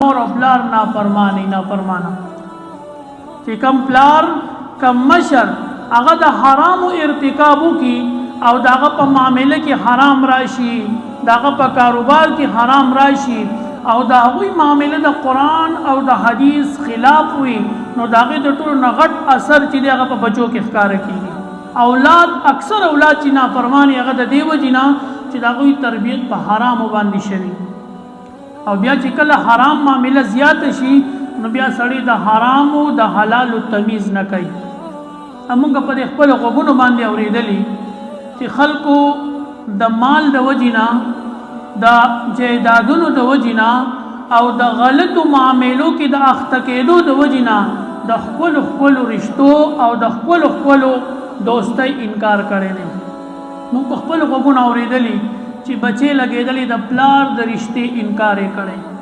مور او پلار نافرمانا چې کم پلار کم مشر هغه د حرامو ارتکابو کی او داغه په معاملې کې حرام راشي داغه په کاروبار کې حرام راشي او دا هغوی معاملې د قرآن او د حدیث خلاف وي نو داغه د ټولو نه غټ اثر چې هغه په بچو کې ښکاره کیږي اولاد اکثر اولاد چې نافرمانی هغه د دیو جنا چې داغوی تربیت په حرام باندې شوی او بیا چې کله حرام معاملې زیات شي نو بیا سړی د حرام او د حلال تمیز نه کوي امونږ په خپل غوګونو باندې اوریدلی چې خلکو د مال د وجینا د جیدادونو د وجینا او د غلطو معاملو کې د اخته کېدو د وجینا د خپل رشتو او د خپل دوستۍ انکار کړي نه نو په خپل غوګونو اوریدلی چې بچي لګېدلی د پلار د رشتې انکار یې کړي